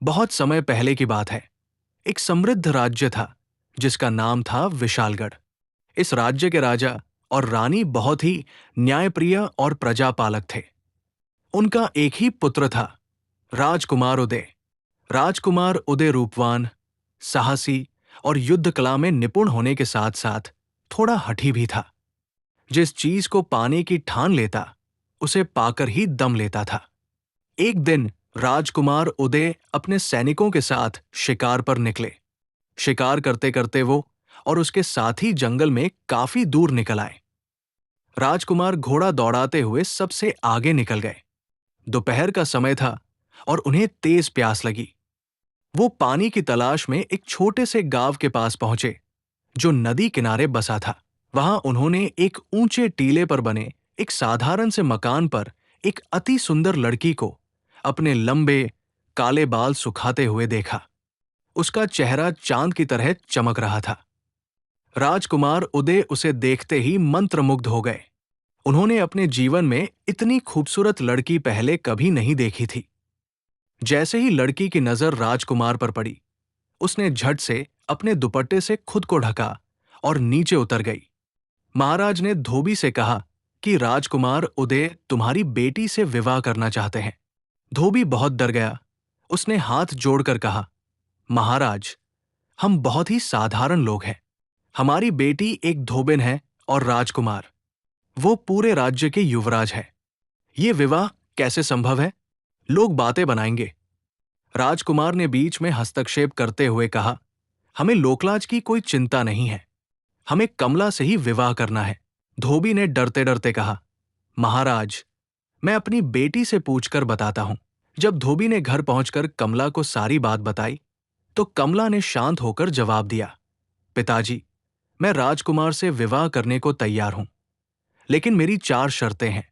बहुत समय पहले की बात है। एक समृद्ध राज्य था जिसका नाम था विशालगढ़। इस राज्य के राजा और रानी बहुत ही न्यायप्रिय और प्रजापालक थे। उनका एक ही पुत्र था, राजकुमार उदय। राजकुमार उदय रूपवान, साहसी और युद्ध कला में निपुण होने के साथ साथ थोड़ा हठी भी था। जिस चीज को पाने की ठान लेता, उसे पाकर ही दम लेता था। एक दिन राजकुमार उदय अपने सैनिकों के साथ शिकार पर निकले। शिकार करते करते वो और उसके साथी जंगल में काफी दूर निकल आए। राजकुमार घोड़ा दौड़ाते हुए सबसे आगे निकल गए। दोपहर का समय था और उन्हें तेज प्यास लगी। वो पानी की तलाश में एक छोटे से गांव के पास पहुंचे जो नदी किनारे बसा था। वहां उन्होंने एक ऊंचे टीले पर बने एक साधारण से मकान पर एक अति सुंदर लड़की को अपने लंबे काले बाल सुखाते हुए देखा। उसका चेहरा चांद की तरह चमक रहा था। राजकुमार उदय उसे देखते ही मंत्रमुग्ध हो गए। उन्होंने अपने जीवन में इतनी खूबसूरत लड़की पहले कभी नहीं देखी थी। जैसे ही लड़की की नजर राजकुमार पर पड़ी, उसने झट से अपने दुपट्टे से खुद को ढका और नीचे उतर गई। महाराज ने धोबी से कहा कि राजकुमार उदय तुम्हारी बेटी से विवाह करना चाहते हैं। धोबी बहुत डर गया। उसने हाथ जोड़कर कहा, महाराज, हम बहुत ही साधारण लोग हैं। हमारी बेटी एक धोबिन है और राजकुमार, वो पूरे राज्य के युवराज है। ये विवाह कैसे संभव है? लोग बातें बनाएंगे। राजकुमार ने बीच में हस्तक्षेप करते हुए कहा, हमें लोकलाज की कोई चिंता नहीं है। हमें कमला से ही विवाह करना है। धोबी ने डरते डरते कहा, महाराज, मैं अपनी बेटी से पूछकर बताता हूं। जब धोबी ने घर पहुंचकर कमला को सारी बात बताई, तो कमला ने शांत होकर जवाब दिया, पिताजी, मैं राजकुमार से विवाह करने को तैयार हूं, लेकिन मेरी 4 शर्तें हैं।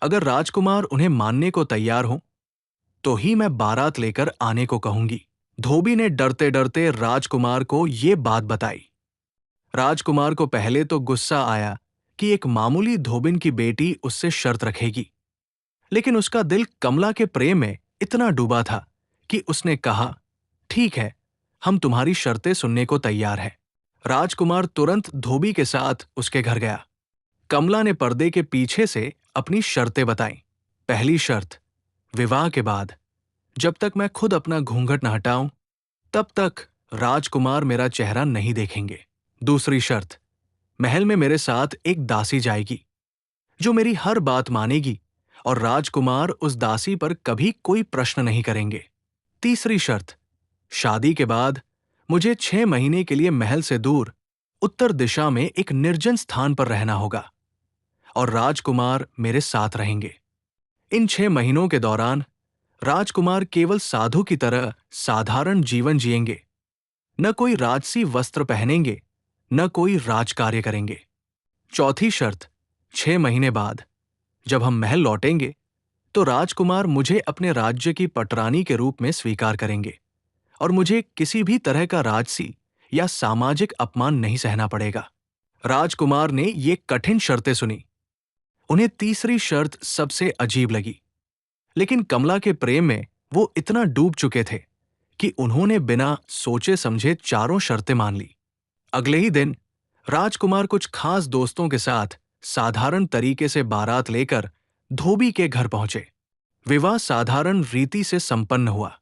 अगर राजकुमार उन्हें मानने को तैयार हो, तो ही मैं बारात लेकर आने को कहूंगी। धोबी ने डरते डरते राजकुमार को ये बात बताई। राजकुमार को पहले तो गुस्सा आया कि एक मामूली धोबिन की बेटी उससे शर्त रखेगी, लेकिन उसका दिल कमला के प्रेम में इतना डूबा था कि उसने कहा, ठीक है, हम तुम्हारी शर्तें सुनने को तैयार हैं। राजकुमार तुरंत धोबी के साथ उसके घर गया। कमला ने पर्दे के पीछे से अपनी शर्तें बताईं। पहली शर्त, विवाह के बाद जब तक मैं खुद अपना घूंघट न हटाऊं, तब तक राजकुमार मेरा चेहरा नहीं देखेंगे। दूसरी शर्त, महल में मेरे साथ एक दासी जाएगी जो मेरी हर बात मानेगी और राजकुमार उस दासी पर कभी कोई प्रश्न नहीं करेंगे। तीसरी शर्त, शादी के बाद मुझे 6 महीने के लिए महल से दूर उत्तर दिशा में एक निर्जन स्थान पर रहना होगा और राजकुमार मेरे साथ रहेंगे। इन 6 महीनों के दौरान राजकुमार केवल साधु की तरह साधारण जीवन जिएंगे। न कोई राजसी वस्त्र पहनेंगे, न कोई राजकार्य करेंगे। चौथी शर्त, 6 महीने बाद जब हम महल लौटेंगे, तो राजकुमार मुझे अपने राज्य की पटरानी के रूप में स्वीकार करेंगे और मुझे किसी भी तरह का राजसी या सामाजिक अपमान नहीं सहना पड़ेगा। राजकुमार ने ये कठिन शर्तें सुनी। उन्हें तीसरी शर्त सबसे अजीब लगी, लेकिन कमला के प्रेम में वो इतना डूब चुके थे कि उन्होंने बिना सोचे समझे चारों शर्तें मान ली। अगले ही दिन राजकुमार कुछ खास दोस्तों के साथ साधारण तरीके से बारात लेकर धोबी के घर पहुंचे। विवाह साधारण रीति से संपन्न हुआ।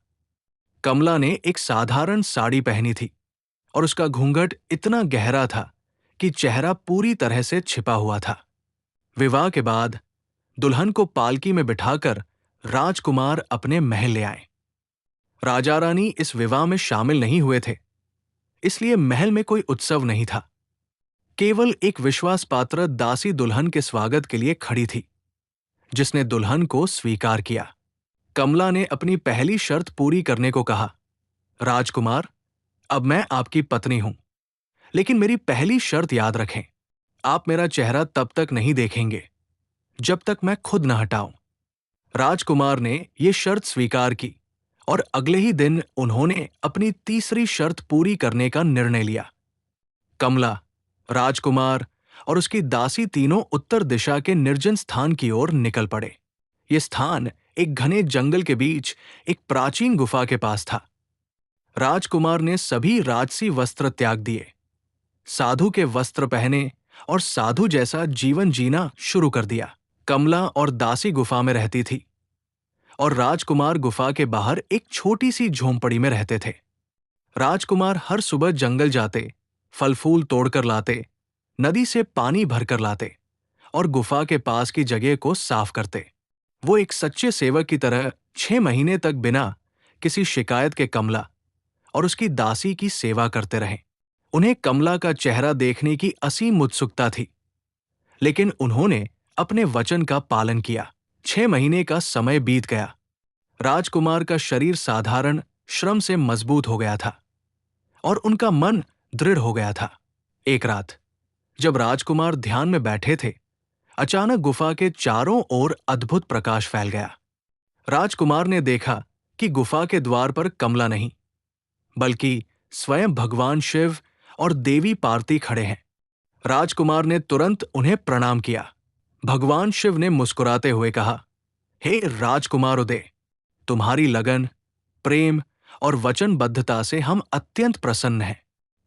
कमला ने एक साधारण साड़ी पहनी थी और उसका घूंघट इतना गहरा था कि चेहरा पूरी तरह से छिपा हुआ था। विवाह के बाद दुल्हन को पालकी में बिठाकर राजकुमार अपने महल ले आए। राजा रानी इस विवाह में शामिल नहीं हुए थे, इसलिए महल में कोई उत्सव नहीं था। केवल एक विश्वासपात्र दासी दुल्हन के स्वागत के लिए खड़ी थी, जिसने दुल्हन को स्वीकार किया। कमला ने अपनी पहली शर्त पूरी करने को कहा, राजकुमार, अब मैं आपकी पत्नी हूं, लेकिन मेरी पहली शर्त याद रखें, आप मेरा चेहरा तब तक नहीं देखेंगे जब तक मैं खुद न हटाऊं। राजकुमार ने यह शर्त स्वीकार की और अगले ही दिन उन्होंने अपनी तीसरी शर्त पूरी करने का निर्णय लिया। कमला, राजकुमार और उसकी दासी तीनों उत्तर दिशा के निर्जन स्थान की ओर निकल पड़े। यह स्थान एक घने जंगल के बीच एक प्राचीन गुफा के पास था। राजकुमार ने सभी राजसी वस्त्र त्याग दिए, साधु के वस्त्र पहने और साधु जैसा जीवन जीना शुरू कर दिया। कमला और दासी गुफा में रहती थी और राजकुमार गुफा के बाहर एक छोटी सी झोंपड़ी में रहते थे। राजकुमार हर सुबह जंगल जाते, फल फूल तोड़कर लाते, नदी से पानी भरकर लाते और गुफा के पास की जगह को साफ करते। वो एक सच्चे सेवक की तरह 6 महीने तक बिना किसी शिकायत के कमला और उसकी दासी की सेवा करते रहे। उन्हें कमला का चेहरा देखने की असीम उत्सुकता थी, लेकिन उन्होंने अपने वचन का पालन किया। 6 महीने का समय बीत गया। राजकुमार का शरीर साधारण श्रम से मजबूत हो गया था और उनका मन दृढ़ हो गया था। एक रात जब राजकुमार ध्यान में बैठे थे, अचानक गुफा के चारों ओर अद्भुत प्रकाश फैल गया। राजकुमार ने देखा कि गुफा के द्वार पर कमला नहीं, बल्कि स्वयं भगवान शिव और देवी पार्वती खड़े हैं। राजकुमार ने तुरंत उन्हें प्रणाम किया। भगवान शिव ने मुस्कुराते हुए कहा, हे राजकुमार उदय, तुम्हारी लगन, प्रेम और वचनबद्धता से हम अत्यंत प्रसन्न हैं।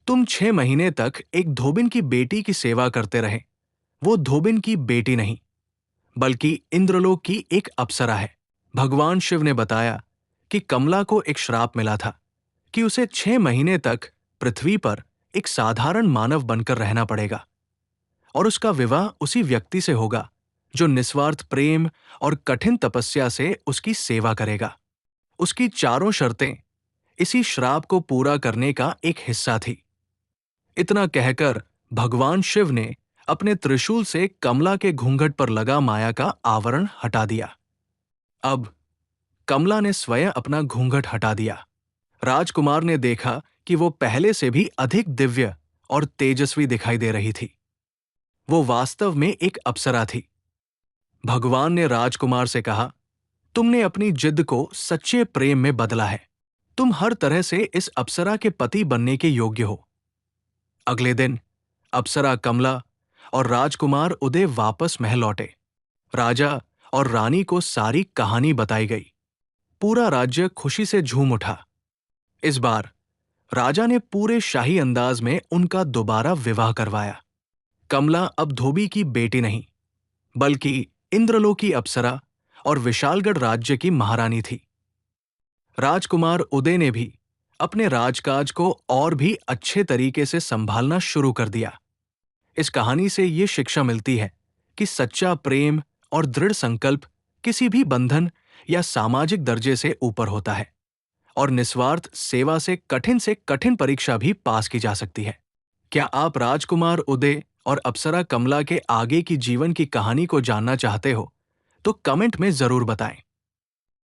तुम 6 महीने तक एक धोबिन की बेटी की सेवा करते रहे। वो धोबिन की बेटी नहीं, बल्कि इंद्रलोक की एक अप्सरा है। भगवान शिव ने बताया कि कमला को एक श्राप मिला था कि उसे 6 महीने तक पृथ्वी पर एक साधारण मानव बनकर रहना पड़ेगा और उसका विवाह उसी व्यक्ति से होगा जो निस्वार्थ प्रेम और कठिन तपस्या से उसकी सेवा करेगा। उसकी चारों शर्तें इसी श्राप को पूरा करने का एक हिस्सा थी। इतना कहकर भगवान शिव ने अपने त्रिशूल से कमला के घूंघट पर लगा माया का आवरण हटा दिया। अब कमला ने स्वयं अपना घूंघट हटा दिया। राजकुमार ने देखा कि वो पहले से भी अधिक दिव्य और तेजस्वी दिखाई दे रही थी। वो वास्तव में एक अप्सरा थी। भगवान ने राजकुमार से कहा, तुमने अपनी जिद को सच्चे प्रेम में बदला है। तुम हर तरह से इस अप्सरा के पति बनने के योग्य हो। अगले दिन अप्सरा कमला और राजकुमार उदय वापस महल लौटे। राजा और रानी को सारी कहानी बताई गई। पूरा राज्य खुशी से झूम उठा। इस बार राजा ने पूरे शाही अंदाज में उनका दोबारा विवाह करवाया। कमला अब धोबी की बेटी नहीं, बल्कि इंद्रलोकी अप्सरा और विशालगढ़ राज्य की महारानी थी। राजकुमार उदय ने भी अपने राजकाज को और भी अच्छे तरीके से संभालना शुरू कर दिया। इस कहानी से ये शिक्षा मिलती है कि सच्चा प्रेम और दृढ़ संकल्प किसी भी बंधन या सामाजिक दर्जे से ऊपर होता है और निस्वार्थ सेवा से कठिन परीक्षा भी पास की जा सकती है। क्या आप राजकुमार उदय और अप्सरा कमला के आगे की जीवन की कहानी को जानना चाहते हो? तो कमेंट में जरूर बताएं।